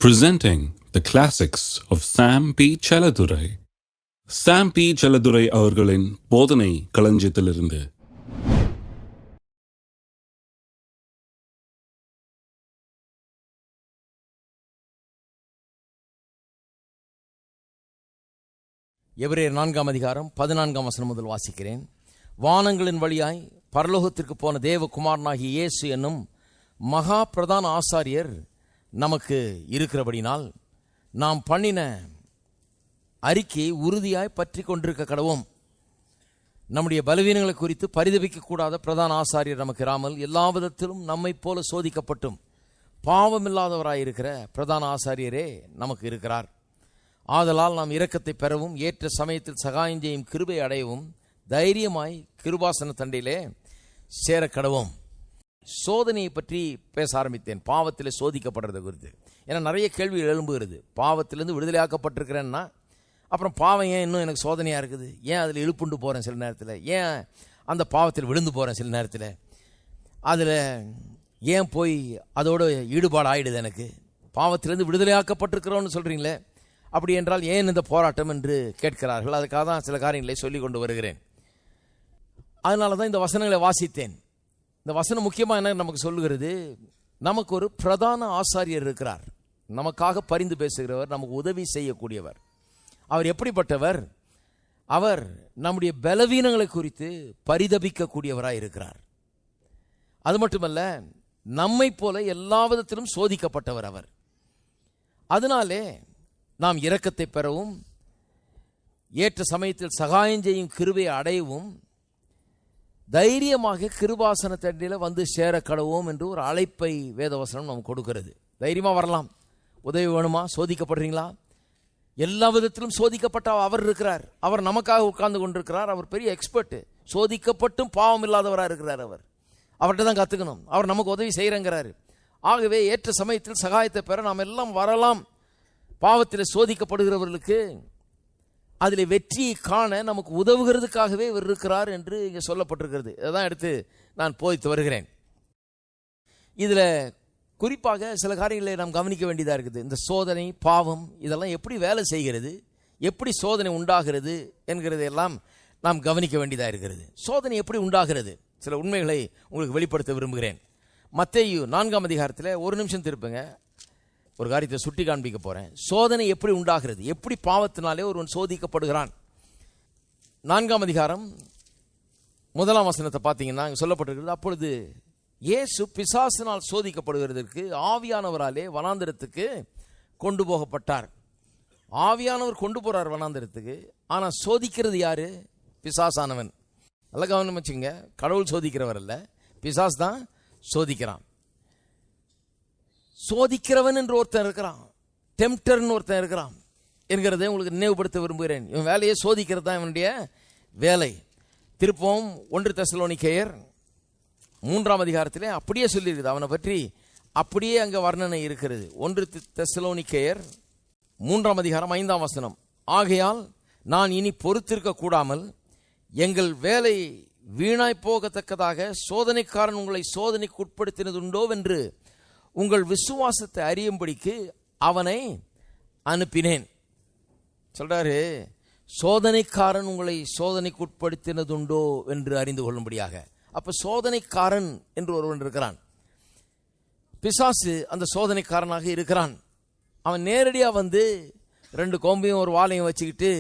Presenting the classics of Sam P. Chaladurai. Sam P. Chaladurai அவர்களின் போதனை களஞ்சியத்திலிருந்து. எபிரேயர் 4 அதிகாரம் 14 வசனம் முதல் வாசிக்கிறேன். வானங்களின் வழியாய் பரலோகத்திற்கு போன தேவகுமாரனாகிய இயேசு என்னும் மகா பிரதான ஆசாரியர் நமக்கு இருக்கிறபடினால் நாம் பண்ணின அறிக்கையை உறுதியாய் பற்றி கொண்டிருக்க கடவோம். நம்முடைய பலவீனங்களை குறித்து பரிதபிக்கக்கூடாத பிரதான ஆசாரியர் நமக்கு இராமல் எல்லா விதத்திலும் நம்மை போல சோதிக்கப்பட்டும் பாவமில்லாதவராயிருக்கிற பிரதான ஆசாரியரே நமக்கு இருக்கிறார். ஆதலால் நாம் இரக்கத்தை பெறவும் ஏற்ற சமயத்தில் சகாயம் செய்யும் கிருபை அடையவும் தைரியமாய் கிருபாசன தண்டையிலே சேர கடவோம். சோதனையை பற்றி பேச ஆரம்பித்தேன், பாவத்தில் சோதிக்கப்படுறது குறித்து. ஏன்னா நிறைய கேள்விகள் எழும்புகிறது. பாவத்திலேருந்து விடுதலையாக்கப்பட்டிருக்கிறேன்னா அப்புறம் பாவம் ஏன் இன்னும் எனக்கு சோதனையாக இருக்குது, ஏன் அதில் இழுப்புண்டு போகிறேன் சில நேரத்தில், ஏன் அந்த பாவத்தில் விழுந்து போகிறேன் சில நேரத்தில், அதில் ஏன் போய் அதோட ஈடுபாடு ஆகிடுது, எனக்கு பாவத்திலேருந்து விடுதலையாக்கப்பட்டிருக்கிறோன்னு சொல்கிறீங்களே, அப்படி என்றால் ஏன் இந்த போராட்டம் என்று கேட்கிறார்கள். அதுக்காக தான் சில காரியங்களை சொல்லி கொண்டு வருகிறேன். அதனால தான் இந்த வசனங்களை வாசித்தேன். இந்த வசனம் முக்கியமாக என்ன நமக்கு சொல்லுகிறது, நமக்கு ஒரு பிரதான ஆசாரியர் இருக்கிறார், நமக்காக பரிந்து பேசுகிறவர், நமக்கு உதவி செய்யக்கூடியவர். அவர் எப்படிப்பட்டவர்? அவர் நம்முடைய பலவீனங்களை குறித்து பரிதபிக்கக்கூடியவராக இருக்கிறார். அது மட்டுமல்ல, நம்மை போல எல்லா விதத்திலும் சோதிக்கப்பட்டவர் அவர். அதனாலே நாம் இரக்கத்தை பெறவும் ஏற்ற சமயத்தில் சகாயம் செய்யும் கிருபையை அடையவும் தைரியமாக கிருபாசன தண்டையில் வந்து சேர கடவோம் என்று ஒரு அழைப்பை வேதவசனம் நமக்கு கொடுக்கிறது. தைரியமாக வரலாம். உதவி வேணுமா? சோதிக்கப்படுறீங்களா? எல்லா விதத்திலும் சோதிக்கப்பட்ட அவர் இருக்கிறார். அவர் நமக்காக உட்கார்ந்து கொண்டிருக்கிறார். அவர் பெரிய எக்ஸ்பர்ட். சோதிக்கப்பட்டும் பாவம் இல்லாதவராக இருக்கிறார். அவர்கிட்ட தான் கற்றுக்கணும். அவர் நமக்கு உதவி செய்கிறங்கிறாரு. ஆகவே ஏற்ற சமயத்தில் சகாயத்தை பெற நாம் எல்லாம் வரலாம். பாவத்தில் சோதிக்கப்படுகிறவர்களுக்கு அதில் வெற்றியை காண நமக்கு உதவுகிறதுக்காகவே இவர் இருக்கிறார் என்று இங்கே சொல்லப்பட்டிருக்கிறது. இதைதான் எடுத்து நான் போதித்து வருகிறேன். இதில் குறிப்பாக சில காரியங்களை நாம் கவனிக்க வேண்டியதாக இருக்குது. இந்த சோதனை, பாவம் இதெல்லாம் எப்படி வேலை செய்கிறது, எப்படி சோதனை உண்டாகிறது என்கிறதையெல்லாம் நாம் கவனிக்க வேண்டியதாக இருக்கிறது. சோதனை எப்படி உண்டாகிறது, சில உண்மைகளை உங்களுக்கு வெளிப்படுத்த விரும்புகிறேன். மத்தேயு 4 அதிகாரத்தில் ஒரு நிமிஷம் திருப்புங்க, ஒரு காரியத்தை சுட்டி காண்பிக்க போறேன். சோதனை எப்படி உண்டாகிறது, எப்படி பாவத்தினாலே ஒருவன் சோதிக்கப்படுகிறான். 4 அதிகாரம் 1 வசனத்தை பார்த்தீங்கன்னா சொல்லப்பட்டிருக்கிறது, அப்பொழுது இயேசு பிசாசினால் சோதிக்கப்படுகிறதற்கு ஆவியானவராலே வனாந்திரத்துக்கு கொண்டு போகப்பட்டார். ஆவியானவர் கொண்டு போறார் வனாந்திரத்துக்கு. ஆனால் சோதிக்கிறது யாரு? பிசாசானவன். நல்ல கவனம் வச்சுங்க, கடவுள் சோதிக்கிறவர் அல்ல, பிசாஸ் தான் சோதிக்கிறான். சோதிக்கிறவன் என்று ஒருத்தன் இருக்கிறான், டெம்ப்டர்னு ஒருத்தன் இருக்கிறான் என்கிறதை உங்களுக்கு நினைவுபடுத்த விரும்புகிறேன். இவன் வேலையை சோதிக்கிறது தான் இவனுடைய வேலை. திருப்பவும் 1 தெசலோனிக்கேயர் 3 அதிகாரத்திலே அப்படியே சொல்லியிருக்குது. அவனை பற்றி அப்படியே அங்கே வர்ணனை இருக்கிறது. 1 தெசலோனிக்கேயர் 3 அதிகாரம் 5 வசனம், ஆகையால் நான் இனி பொறுத்திருக்க கூடாமல் எங்கள் வேலை வீணாய் போகத்தக்கதாக சோதனைக்காரன் உங்களை சோதனைக்கு உட்படுத்தினதுண்டோ என்று உங்கள் விசுவாசத்தை அறியும்படிக்கு அவனை அனுப்பினேன். சொல்றாரு, சோதனைக்காரன் உங்களை சோதனைக்கு உட்படுத்தினதுண்டோ என்று அறிந்து கொள்ளும்படியாக. அப்ப சோதனைக்காரன் என்று ஒருவன் இருக்கிறான். பிசாசு அந்த சோதனைக்காரனாக இருக்கிறான். அவன் நேரடியாக வந்து 2 கோம்பையும் ஒரு வாளையும் வச்சுக்கிட்டு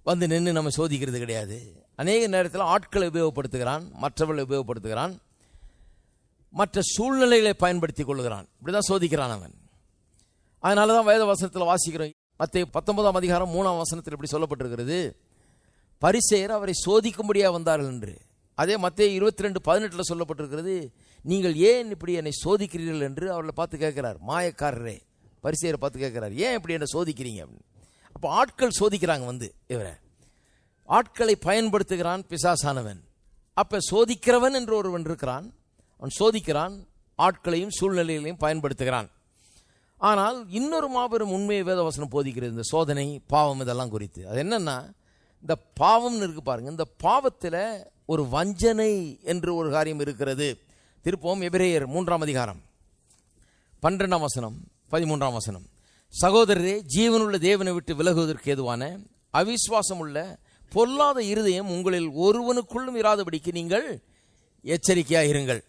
வந்து நின்று நம்ம சோதிக்கிறது கிடையாது. அநேக நேரத்தில் ஆட்களை உபயோகப்படுத்துகிறான், மற்றவர்களை உபயோகப்படுத்துகிறான், மற்ற சூழ்நிலைகளை பயன்படுத்தி கொள்ளுகிறான். இப்படிதான் சோதிக்கிறான் அவன். அதனால தான் வேத வசனத்தில் வாசிக்கிறோம். மத்தேயு 19 அதிகாரம் 3 வசனத்தில் இப்படி சொல்லப்பட்டிருக்கிறது, பரிசேயர் அவரை சோதிக்கும்படியாக வந்தார்கள் என்று. அதே மத்தேயு 22:18 சொல்லப்பட்டிருக்கிறது, நீங்கள் ஏன் இப்படி என்னை சோதிக்கிறீர்கள் என்று அவர்களை பார்த்து கேட்கிறார். மாயக்காரரே, பரிசேயரை பார்த்து கேட்கிறார், ஏன் இப்படி என்னை சோதிக்கிறீங்க அப்படின்னு. அப்போ ஆட்கள் சோதிக்கிறாங்க வந்து இவரை. ஆட்களை பயன்படுத்துகிறான் பிசாசானவன். அப்ப சோதிக்கிறவன் என்று ஒருவன் இருக்கிறான். அவன் சோதிக்கிறான், ஆட்களையும் சூழ்நிலைகளையும் பயன்படுத்துகிறான். ஆனால் இன்னொரு மாபெரும் உண்மையை வேதவசனம் போதிக்கிறது, இந்த சோதனை, பாவம் இதெல்லாம் குறித்து. அது என்னன்னா, இந்த பாவம்னு இருக்கு பாருங்க, இந்த பாவத்தில் ஒரு வஞ்சனை என்று ஒரு காரியம் இருக்கிறது. திருப்பவும் எபிரேயர் 3 அதிகாரம் 12 வசனம் 13 வசனம், சகோதரரே, ஜீவனுள்ள தேவனை விட்டு விலகுவதற்கு ஏதுவான அவிசுவாசம் உள்ள பொல்லாத இருதயம் உங்களில் ஒருவனுக்குள்ளும் இராதபடிக்கு நீங்கள் எச்சரிக்கையாக இருங்கள்.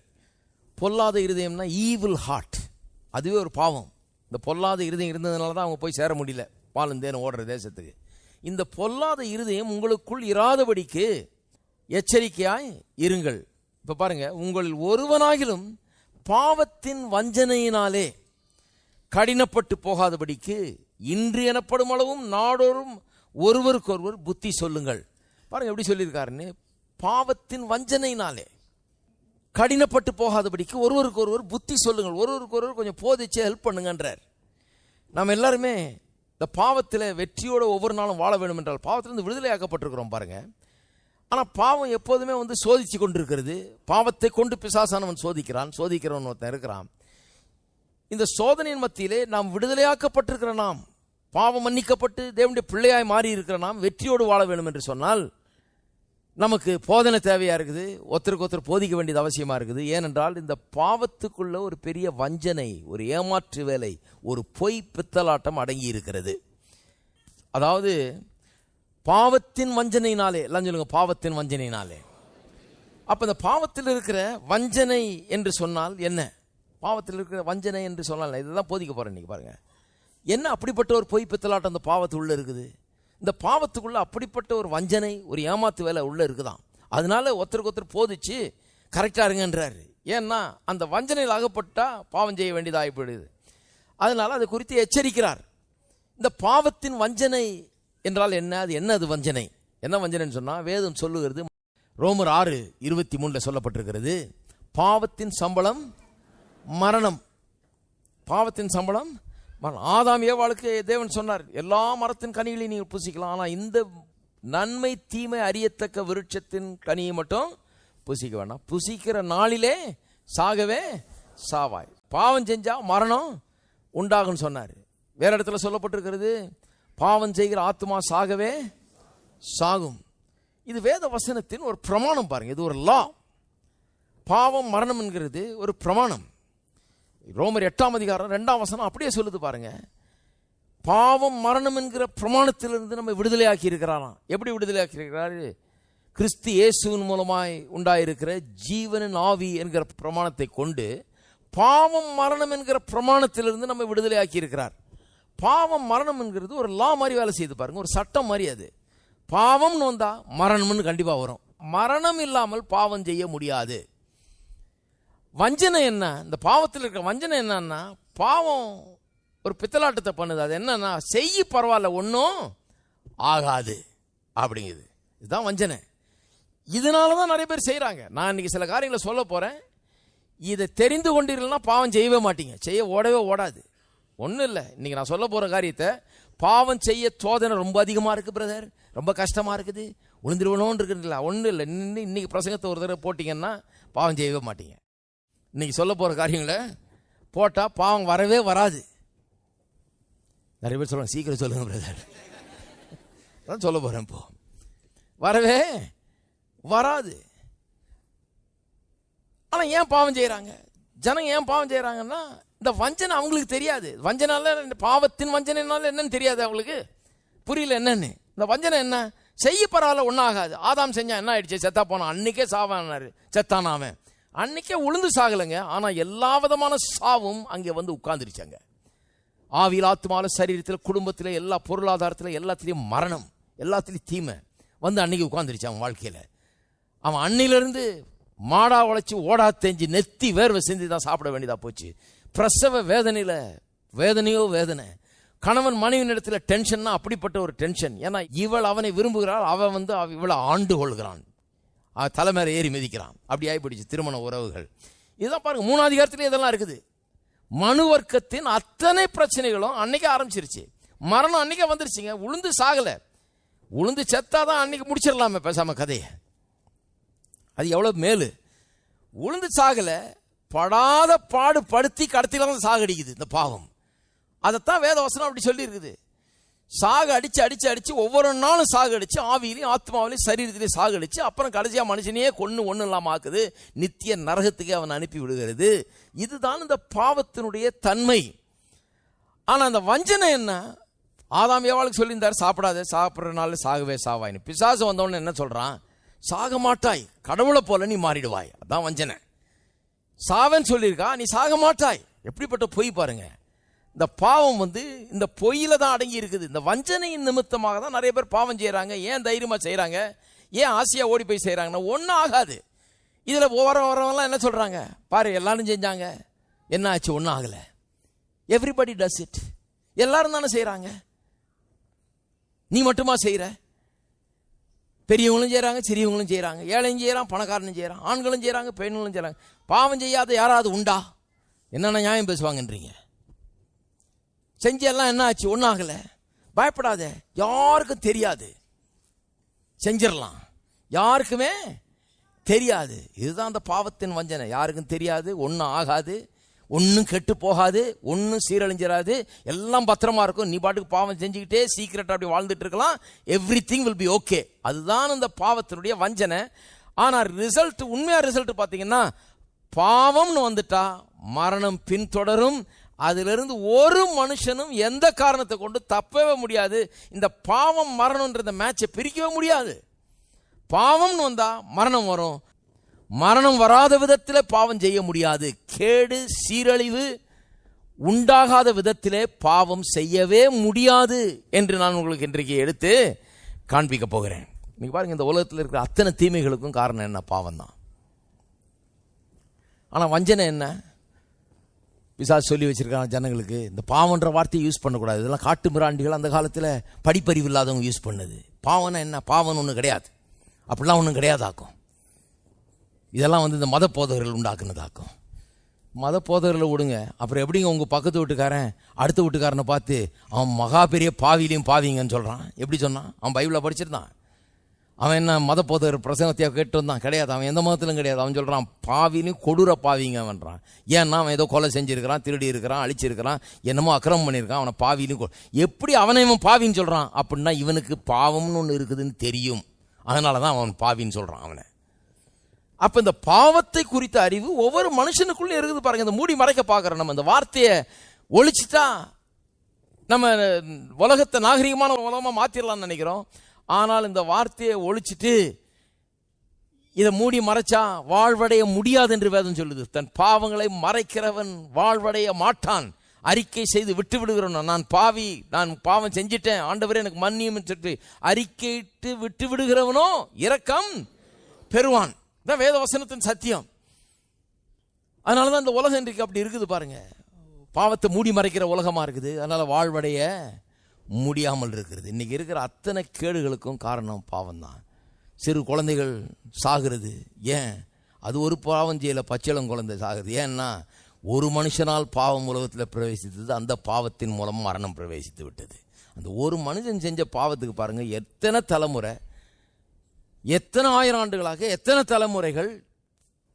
பொல்லாத இருதயம்னா ஈவில் ஹார்ட், அதுவே ஒரு பாவம். இந்த பொல்லாத இருதயம் இருந்ததுனால தான் அவங்க போய் சேர முடியல பாலந்தேன் ஓடுற தேசத்துக்கு. இந்த பொல்லாத இருதயம் உங்களுக்குள் இராதபடிக்கு எச்சரிக்கையாய் இருங்கள். இப்போ பாருங்க, உங்களில் ஒருவனாகிலும் பாவத்தின் வஞ்சனையினாலே கடினப்பட்டு போகாதபடிக்கு இன்று எனப்படும் அளவும் நாடோறும் ஒருவருக்கொருவர் புத்தி சொல்லுங்கள். பாருங்க எப்படி சொல்லியிருக்காருன்னு, பாவத்தின் வஞ்சனையினாலே கடினப்பட்டு போகாதபடிக்கு ஒருவருக்கொருவர் புத்தி சொல்லுங்கள், ஒருவருக்கொருவர் கொஞ்சம் போதிச்சு ஹெல்ப் பண்ணுங்கன்றார். நாம் எல்லாருமே இந்த பாவத்தில் வெற்றியோடு ஒவ்வொரு நாளும் வாழ வேண்டும் என்றால் பாவத்திலிருந்து விடுதலையாக்கப்பட்டிருக்கிறோம் பாருங்க. ஆனால் பாவம் எப்போதுமே சோதிச்சு கொண்டிருக்கிறது. பாவத்தை கொண்டு பிசாசானவன் சோதிக்கிறவன் ஒருத்தன் இருக்கிறான். இந்த சோதனையின் மத்தியிலே நாம் விடுதலையாக்கப்பட்டிருக்கிற நாம், பாவம் மன்னிக்கப்பட்டு தேவனுடைய பிள்ளையாய் மாறி இருக்கிற நாம் வெற்றியோடு வாழ வேண்டும் என்று சொன்னால் நமக்கு போதனை தேவையா இருக்குது, ஒருத்தருக்கு ஒருத்தர் போதிக்க வேண்டியது அவசியமா இருக்குது. ஏனென்றால் இந்த பாவத்துக்குள்ள ஒரு பெரிய வஞ்சனை, ஒரு ஏமாற்று வேலை, ஒரு பொய் பித்தலாட்டம் அடங்கி இருக்கிறது. அதாவது பாவத்தின் வஞ்சனையினாலே, எல்லாம் சொல்லுங்க, பாவத்தின் வஞ்சனையினாலே. அப்ப இந்த பாவத்தில் இருக்கிற வஞ்சனை என்று சொன்னால் என்ன? பாவத்தில் இருக்கிற வஞ்சனை என்று சொன்னால் இதெல்லாம் போதிக்க போறேன் இன்னைக்கு. பாருங்க, என்ன அப்படிப்பட்ட ஒரு பொய் பித்தலாட்டம் அந்த பாவத்துக்குள்ள இருக்குது. இந்த பாவத்துக்குள்ள அப்படிப்பட்ட ஒரு வஞ்சனை, ஒரு ஏமாத்து வேலை உள்ள இருக்குதான். அதனால ஒருத்தருக்கு ஒருத்தர் போதிச்சு கரெக்டா இருங்கன்றாரு. ஏன்னா அந்த வஞ்சனையில் ஆகப்பட்டா பாவம் செய்ய வேண்டியதாகி போயிடுது. அதனால அதை குறித்து எச்சரிக்கிறார். இந்த பாவத்தின் வஞ்சனை என்றால் என்ன? அது என்ன? அது வஞ்சனை என்ன? வஞ்சனைன்னு சொன்னா வேதம் சொல்லுகிறது, ரோமர் 6:23 சொல்லப்பட்டிருக்கிறது, பாவத்தின் சம்பளம் மரணம். பாவத்தின் சம்பளம் மரணம். ஆதாம் ஏவாளுக்கு தேவன் சொன்னார், எல்லா மரத்தின் கனிகளையும் நீங்கள் புசிக்கலாம், ஆனால் இந்த நன்மை தீமை அறியத்தக்க விருட்சத்தின் கனியை மட்டும் புசிக்க வேண்டாம், புசிக்கிற நாளிலே சாகவே சாவாய். பாவம் செஞ்சா மரணம் உண்டாகும்னு சொன்னார். வேற இடத்துல சொல்லப்பட்டிருக்கிறது, பாவம் செய்கிற ஆத்மா சாகவே சாகும். இது வேத வசனத்தின் ஒரு பிரமாணம். பாருங்க, இது ஒரு லா. பாவம் மரணம் என்கிறது ஒரு பிரமாணம். ரோமர் 8:2 அப்படியே சொல்லுது பாருங்க. பாவம் மரணம் என்கிற பிரமாணத்திலிருந்து நம்ம விடுதலையாக்கி இருக்கிறாராம். எப்படி விடுதலையாக்கி இருக்கிறாரு? கிறிஸ்து இயேசுவின் மூலமாய் உண்டாயிருக்கிற ஜீவனின் ஆவி என்கிற பிரமாணத்தை கொண்டு பாவம் மரணம் என்கிற பிரமாணத்திலிருந்து நம்ம விடுதலையாக்கி இருக்கிறார். பாவம் மரணம் என்கிறது ஒரு லா மாதிரி வேலை செய்து பாருங்க, ஒரு சட்டம் மாதிரி. அது பாவம்னு வந்தா மரணம்னு கண்டிப்பா வரும். மரணம் இல்லாமல் பாவம் செய்ய முடியாது. வஞ்சனை என்ன? இந்த பாவத்தில் இருக்கிற வஞ்சனை என்னன்னா, பாவம் ஒரு பித்தலாட்டத்தை பண்ணுது. அது என்னன்னா, செய்ய பரவாயில்ல ஒன்றும் ஆகாது அப்படிங்குது. இதுதான் வஞ்சனை. இதனாலதான் நிறைய பேர் செய்யறாங்க. நான் இன்னைக்கு சில காரியங்களை சொல்ல போறேன். இதை தெரிந்து கொண்டீர்கள்னா பாவம் செய்யவே மாட்டீங்க, செய்ய ஓடவே ஓடாது. ஒன்றும் இல்லை, இன்னைக்கு நான் சொல்ல போற காரியத்தை பாவம் செய்ய சோதனை ரொம்ப அதிகமா இருக்கு பிரதர், ரொம்ப கஷ்டமா இருக்குது, உளுந்துருவணும்னு இருக்குல்ல, ஒன்றும் இல்லை. இன்னைக்கு பிரசங்கத்தை ஒரு தடவை போட்டீங்கன்னா பாவம் செய்யவே மாட்டீங்க. இன்னைக்கு சொல்ல போற காரியங்களை போட்டா பாவம் வரவே வராது. நிறைய பேர் சொல்லுவாங்க, சீக்கிரம் சொல்லுங்க பிரதர், அதான் சொல்ல போறேன். இப்போ வரவே வராது. ஆனா ஏன் பாவம் செய்யறாங்க ஜனங்க? ஏன் பாவம் செய்யறாங்கன்னா, இந்த வஞ்சனை அவங்களுக்கு தெரியாது. வஞ்சனால, பாவத்தின் வஞ்சனைனால என்னன்னு தெரியாது அவங்களுக்கு, புரியல என்னன்னு. இந்த வஞ்சனை என்ன? செய்ய பரவாயில்ல ஒன்னும் ஆகாது. ஆதாம் செஞ்சா என்ன ஆயிடுச்சு? செத்தா போனான், அன்னைக்கே சாவானாரு, செத்தான அவன் அன்னைக்கே உளுந்து சாகலைங்க. ஆனா எல்லா விதமான சாவும் அங்கே உட்கார்ந்துருச்சாங்க. ஆவியில், ஆத்மால, சரீரத்தில், குடும்பத்தில், எல்லா பொருளாதாரத்தில், எல்லாத்திலையும் மரணம், எல்லாத்திலையும் தீமை அன்னைக்கு உட்கார்ந்துருச்சு அவன் வாழ்க்கையில. அவன் அன்னிலிருந்து மாடா உழைச்சி ஓடா தேஞ்சி நெத்தி வேர்வை செஞ்சு தான் சாப்பிட வேண்டியதா போச்சு. பிரசவ வேதனையில வேதனையோ வேதனை. கணவன் மனைவியின் இடத்துல டென்ஷன்னா அப்படிப்பட்ட ஒரு டென்ஷன். ஏன்னா இவள் அவனை விரும்புகிறாள், அவன் இவளை ஆண்டு கொள்கிறான், தலைமையில ஏறி மிதிக்கிறான். அப்படி ஆகிப்படிச்சு திருமண உறவுகள். இதுதான் பாருங்க, 3ஆம் அதிகாரத்திலே இதெல்லாம் இருக்குது. மனு வர்க்கத்தின் அத்தனை பிரச்சனைகளும் அன்னைக்கு ஆரம்பிச்சிருச்சு. மரணம் அன்னைக்கே வந்துருச்சுங்க. உளுந்து சாகல, உளுந்து செத்தாதான் அன்னைக்கு முடிச்சிடலாமே பேசாம கதையை. அது எவ்வளவு மேலு. உளுந்து சாகல, படாத பாடு படுத்தி கடத்தில தான் சாகடிக்குது இந்த பாவம். அதைத்தான் வேத வசனம் அப்படி சொல்லி இருக்குது. சாக அடிச்சு அடிச்சு அடிச்சு ஒவ்வொரு நாளும் சாக அடிச்சு, ஆவியிலையும் ஆத்மாவிலையும் சரீரத்திலையும் சாக அடிச்சு, அப்புறம் கடைசியா மனுஷனையே ஒன்றும் இல்லாம ஆக்குது, நித்திய நரகத்துக்கு அவன் அனுப்பி விடுகிறது. இதுதான் இந்த பாவத்தினுடைய தன்மை. ஆனா அந்த வஞ்சனை என்ன? ஆதாம் ஏவாளுக்கு சொல்லியிருந்தார், சாப்பிடாத, சாப்பிட்றதுனால சாகவே சாவாயின்னு. பிசாசு வந்தவொடனே என்ன சொல்றான்? சாக மாட்டாய், கடவுளை போல நீ மாறிடுவாய். அதான் வஞ்சனை. சாவன்னு சொல்லியிருக்கா, நீ சாக மாட்டாய். எப்படிப்பட்ட பொய் பாருங்க. இந்த பாவம் இந்த பொய்யில தான் அடங்கி இருக்குது. இந்த வஞ்சனையின் நிமித்தமாக தான் நிறைய பேர் பாவம் செய்யறாங்க. ஏன் தைரியமா செய்யறாங்க? ஏன் ஆசையா ஓடி போய் செய்யறாங்கன்னா ஒன்றும் ஆகாது. இதுல வரவெல்லாம் என்ன சொல்றாங்க? பாரு, எல்லாரும் செஞ்சாங்க, என்ன ஆச்சு? ஒன்றும் ஆகல. Everybody does it. எல்லாரும் தானே செய்யறாங்க, நீ மட்டுமா செய்யற? பெரியவங்களும் செய்யறாங்க, சிறியவங்களும் செய்யறாங்க, ஏழையும் செய்யறான், பணக்காரனும் செய்யறான், ஆண்களும் செய்யறாங்க, பெண்களும் செய்யறாங்க. பாவம் செய்யாத யாராவது உண்டா? என்னென்ன நியாயம் பேசுவாங்கன்றீங்க? செஞ்செல்லாம் என்ன ஆச்சு? ஒன்றும் ஆகல. பயப்படாத, யாருக்கும் தெரியாது, செஞ்சிடலாம், யாருக்குமே தெரியாது. இதுதான் அந்த பாவத்தின் வஞ்சனை. யாருக்கும் தெரியாது, ஒன்றும் ஆகாது, ஒன்றும் கெட்டு போகாது, ஒன்றும் சீரழிஞ்சிடாது, எல்லாம் பத்திரமா இருக்கும். நீ பாட்டுக்கு பாவம் செஞ்சுக்கிட்டே சீக்கிரட்டா அப்படி வாழ்ந்துட்டு இருக்கலாம். Everything will be okay. அதுதான் இந்த பாவத்தினுடைய வஞ்சனை. ஆனா ரிசல்ட், உண்மையா ரிசல்ட் பார்த்தீங்கன்னா, பாவம்னு வந்துட்டா மரணம் பின்தொடரும். அதிலிருந்து ஒரு மனுஷனும் எந்த காரணத்தை கொண்டு தப்பவே முடியாது. இந்த பாவம் மரணம்ன்ற மேட்சை பிரிக்கவே முடியாது. பாவம்னு வந்தா மரணம் வரும். மரணம் வராத விதத்திலே பாவம் செய்ய முடியாது. கேடு சீரழிவு உண்டாகாத விதத்திலே பாவம் செய்யவே முடியாது என்று நான் உங்களுக்கு இன்றைக்கு எடுத்து காண்பிக்க போகிறேன். நீங்க பாருங்க, இந்த உலகத்தில் இருக்கிற அத்தனை தீமைகளுக்கும் காரணம் என்ன? பாவம் தான். ஆனா வஞ்சனை என்ன? பிசாசு சொல்லி வச்சிருக்காங்க ஜனங்களுக்கு, இந்த பாவன்ற வார்த்தையை யூஸ் பண்ணக்கூடாது. இதெல்லாம் காட்டு மிராண்டிகள் அந்த காலத்தில் படிப்பறிவு இல்லாதவங்க யூஸ் பண்ணது. பாவம்னா என்ன? பாவம் ஒன்றும் கிடையாது, அப்படிலாம் ஒன்றும் கிடையாதாக்கும். இதெல்லாம் இந்த மத போதகர்கள் உண்டாக்குனதாக்கும். மத போதகர்களை விடுங்க. அப்புறம் எப்படிங்க உங்கள் பக்கத்து வீட்டுக்காரன் அடுத்த வீட்டுக்காரனை பார்த்து அவன் மகா பெரிய பாவிலையும் பாவிங்கன்னு சொல்கிறான்? எப்படி சொன்னான்? அவன் பைபிளை படிச்சிருந்தான். அவன் என்ன மத போதகர் பிரசங்கத்தையாக கேட்டு வந்தான்? கிடையாது. அவன் எந்த மதத்திலும் கிடையாது. அவன் சொல்கிறான் பாவிலையும் கொடூர பாவிங்க அவன்றான். ஏன்னா அவன் ஏதோ கொலை செஞ்சிருக்கிறான், திருடி இருக்கிறான், அழிச்சிருக்கிறான், என்னமோ அக்கிரமம் பண்ணியிருக்கான். அவனை பாவிலையும் எப்படி அவனை இவன் பாவின்னு சொல்கிறான்? அப்படின்னா இவனுக்கு பாவம்னு ஒன்று இருக்குதுன்னு தெரியும், அதனால தான் அவன் பாவின்னு சொல்கிறான் அவனை. அப்ப இந்த பாவத்தை குறித்த அறிவு ஒவ்வொரு மனுஷனுக்குள்ளே இருக்குது பாருங்க. இந்த மூடி மறைக்க பார்க்கிறோம். நம்ம இந்த வார்த்தையை ஒழிச்சுட்டா நம்ம உலகத்தை நாகரிகமான உலகமா மாத்திரலாம்னு நினைக்கிறோம். ஆனால் இந்த வார்த்தையை ஒழிச்சிட்டு இதை மூடி மறைச்சா வாழ்வடைய முடியாது என்று வேதம் சொல்லுது. தன் பாவங்களை மறைக்கிறவன் வாழ்வடைய மாட்டான். அறிக்கை செய்து விட்டு விடுகிறவன், நான் பாவி, நான் பாவம் செஞ்சிட்டேன், ஆண்டவரே எனக்கு மன்னியும் சொல்லி அறிக்கையிட்டு விட்டு விடுகிறவனோ இரக்கம் பெறுவான். தான் வேத வசனத்தின் சத்தியம். அதனாலதான் இந்த உலகம் இன்றைக்கு அப்படி இருக்குது பாருங்க. பாவத்தை மூடி மறைக்கிற உலகமா இருக்குது. அதனால வாழ்வடைய முடியாமல் இருக்கிறது. இன்னைக்கு இருக்கிற அத்தனை கேடுகளுக்கும் காரணம் பாவம் தான். சிறு குழந்தைகள் சாகிறது ஏன்? அது ஒரு பாவம் செய்யல, பச்சிளம் குழந்தை சாகுது. ஏன்னா ஒரு மனுஷனால் பாவம் உலகத்தில் பிரவேசித்தது, அந்த பாவத்தின் மூலம் மரணம் பிரவேசித்து விட்டது. அந்த ஒரு மனுஷன் செஞ்ச பாவத்துக்கு பாருங்க எத்தனை தலைமுறை, எத்தனை ஆயிரம் ஆண்டுகளாக எத்தனை தலைமுறைகள்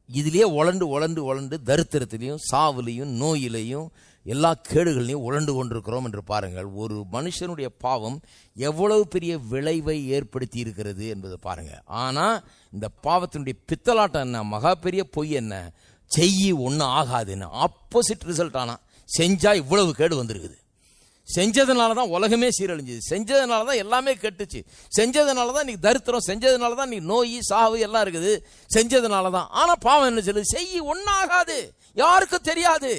இதிலேயே உழண்டு உழண்டு உழண்டு தரித்திரத்திலையும் சாவிலையும் நோயிலையும் எல்லா கேடுகளையும் உழண்டு கொண்டிருக்கிறோம் என்று பாருங்கள். ஒரு மனுஷனுடைய பாவம் எவ்வளவு பெரிய விளைவை ஏற்படுத்தி இருக்கிறது என்பதை பாருங்க. ஆனா இந்த பாவத்தினுடைய பித்தலாட்டம் என்ன? மகா பெரிய பொய் என்ன? செய்யி ஒன்றும் ஆகாதுன்னு ஆப்போசிட் ரிசல்ட். ஆனா செஞ்சா இவ்வளவு கேடு வந்திருக்குது. செஞ்சதுனால தான் உலகமே சீரழிஞ்சுது, செஞ்சதுனால தான் எல்லாமே கெட்டுச்சு, செஞ்சதுனால தான் இன்னைக்கு தரித்திரம், செஞ்சதுனால தான் இன்னைக்கு நோய் சாவு எல்லாம் இருக்குது, செஞ்சதுனால தான். ஆனா பாவம் என்ன சொல்லுது? செய்யி ஒன்னாகாது, யாருக்கும் தெரியாது.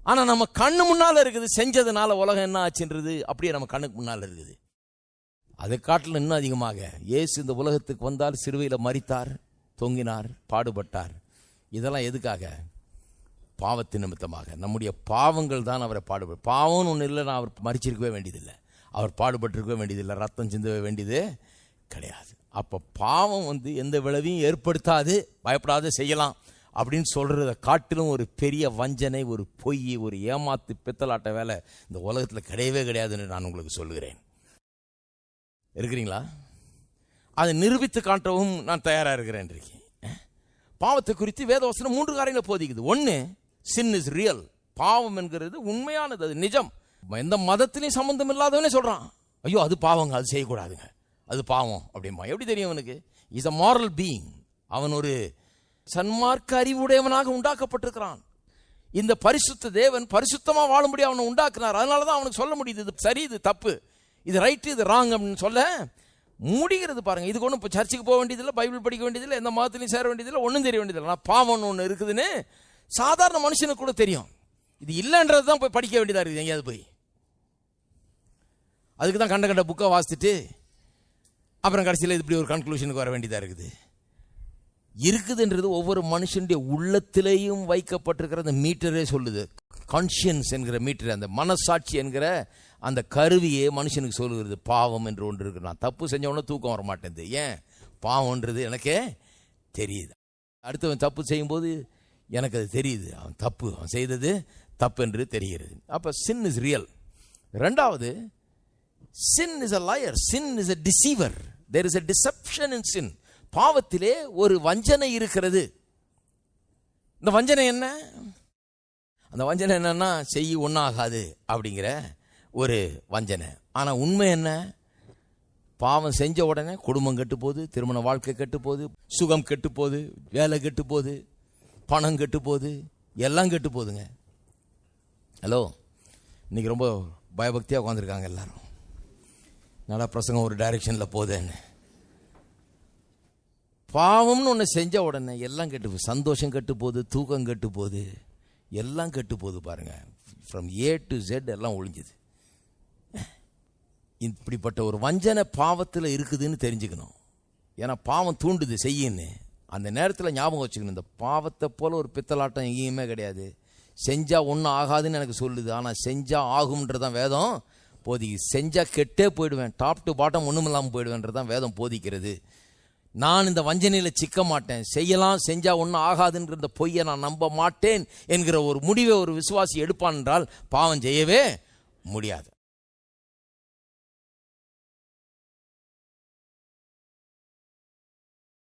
ஆனா நம்ம கண்ணு முன்னால இருக்குது. செஞ்சதுனால உலகம் என்ன ஆச்சுன்றது அப்படியே நம்ம கண்ணுக்கு முன்னால இருக்குது. அதை காட்டில் இன்னும் அதிகமாக இயேசு இந்த உலகத்துக்கு வந்தால் சிலுவையில மரித்தார், தொங்கினார், பாடுபட்டார். இதெல்லாம் எதுக்காக? பாவத்தின் நிமித்தமாக. நம்முடைய பாவங்கள் தான் அவரை பாடுபட்டு. பாவம்னு ஒன்று இல்லைன்னா அவர் மறிச்சிருக்கவே வேண்டியதில்லை, அவர் பாடுபட்டிருக்கவே வேண்டியதில்லை, ரத்தம் சிந்தவே வேண்டியது கிடையாது. அப்போ பாவம் எந்த விளைவையும் ஏற்படுத்தாது, பயப்படாத செய்யலாம் அப்படின்னு சொல்றத காட்டிலும் ஒரு பெரிய வஞ்சனை, ஒரு பொய், ஒரு ஏமாத்து பித்தலாட்ட வேலை இந்த உலகத்தில் கிடையவே கிடையாதுன்னு நான் உங்களுக்கு சொல்லுகிறேன். இருக்கிறீங்களா? அதை நிரூபித்து காட்டவும் நான் தயாராக இருக்கிறேன். பாவத்தை குறித்து வேதவசனம் 3 காரியங்களை போதிக்குது. ஒன்று, sin is real. பாவம் என்கிறது உண்மையானது, அது நிஜம். எந்த மதத்திலையும் சம்பந்தம் இல்லாதவனே சொல்றான், ஐயோ அது பாவங்க, அது செய்யக்கூடாதுங்க, அது பாவம் அப்படிமா. எப்படி தெரியும் அவனுக்கு? Is a moral being. அவன் ஒரு சன்மார்க்க அறிவுடையவனாக உண்டாக்கப்பட்டிருக்கிறான். இந்த பரிசுத்த தேவன் பரிசுத்தமாக வாழும்படி அவனை உண்டாக்குனார். அதனால தான் அவனுக்கு சொல்ல முடியுது, இது சரி, இது தப்பு, இது ரைட்டு, இது ராங் அப்படின்னு சொல்ல முடிகிறது. பாருங்க, இதுக்கு ஒன்றும் இப்போ சர்ச்சுக்கு போக வேண்டியதில்லை, பைபிள் படிக்க வேண்டியதில்லை, எந்த மதத்துலையும் சேர வேண்டியதில்லை, ஒன்றும் தெரிய வேண்டியதில்லை. ஆனால் பாவம் ஒன்று இருக்குதுன்னு சாதாரண மனுஷனுக்கு கூட தெரியும். இது இல்லைன்றது தான் போய் படிக்க வேண்டியதாக இருக்குது எங்கேயாவது போய். அதுக்கு தான் கண்ட கண்ட புக்கை வாசித்துட்டு அப்புறம் கடைசியில் இப்படி ஒரு கன்க்ளூஷனுக்கு வர வேண்டியதாக இருக்குது. இருக்குதுன்றது ஒவ்வொரு மனுஷனுடைய உள்ளத்திலேயும் வைக்கப்பட்டிருக்கிற அந்த மீட்டரே சொல்லுது. கான்ஷியன்ஸ் என்கிற மீட்டர், அந்த மனசாட்சி என்கிற அந்த கருவியே மனுஷனுக்கு சொல்லுகிறது பாவம் என்று ஒன்று இருக்கு. நான் தப்பு செஞ்ச உடனே தூக்கம் வர மாட்டேங்குது. ஏன்? பாவம்ன்றது எனக்கே தெரியுது. அடுத்தவன் தப்பு செய்யும்போது எனக்கு அது தெரியுது, அவன் தப்பு, அவன் செய்தது தப்பு என்று தெரிகிறது. அப்போ சின் இஸ் ரியல். ரெண்டாவது, sin is a liar, sin is a deceiver, there is a deception in sin. பாவத்திலே ஒரு வஞ்சனை இருக்கிறது. இந்த வஞ்சனை என்ன? அந்த வஞ்சனை என்னன்னா செய்ய ஒன்றாகாது அப்படிங்கிற ஒரு வஞ்சனை. ஆனால் உண்மை என்ன? பாவம் செஞ்ச உடனே குடும்பம் கெட்டு போகுது, திருமண வாழ்க்கை கெட்டு போகுது, சுகம் கெட்டு போகுது, வேலை கெட்டு போகுது, பணம் கெட்டு போகுது, எல்லாம் கெட்டு போகுதுங்க. ஹலோ, இன்னைக்கு ரொம்ப பயபக்தியாக உட்காந்துருக்காங்க எல்லாரும். நல்லா பிரசங்கம் ஒரு டைரெக்ஷனில் போகுதுன்னு. பாவம்னு ஒன்று செஞ்ச உடனே எல்லாம் கெட்டு போகுது. சந்தோஷம் கெட்டு போகுது, தூக்கம் கெட்டு போகுது, எல்லாம் கெட்டு போகுது. பாருங்கள், ஃப்ரம் A to Z எல்லாம் ஒழிஞ்சுது. இப்படிப்பட்ட ஒரு வஞ்சனை பாவத்தில் இருக்குதுன்னு தெரிஞ்சுக்கணும். ஏன்னா பாவம் தூண்டுது செய்யுன்னு. அந்த நேரத்தில் ஞாபகம் வச்சுக்கணும், இந்த பாவத்தை போல் ஒரு பித்தலாட்டம் எங்கேயுமே கிடையாது. செஞ்சால் ஒன்றும் ஆகாதுன்னு எனக்கு சொல்லுது, ஆனால் செஞ்சால் ஆகும்ன்றதான் வேதம் போதிக்கு. செஞ்சால் கெட்டே போயிடுவேன், டாப் டு பாட்டம் ஒன்றும் இல்லாமல் போயிடுவேன்றதான் வேதம் போதிக்கிறது. நான் இந்த வஞ்சனையில் சிக்க மாட்டேன், செய்யலாம், செஞ்சால் ஒன்றும் ஆகாதுன்ற இந்த பொய்யை நான் நம்ப மாட்டேன் என்கிற ஒரு முடிவை ஒரு விசுவாசி எடுப்பான் என்றால் பாவம் செய்யவே முடியாது.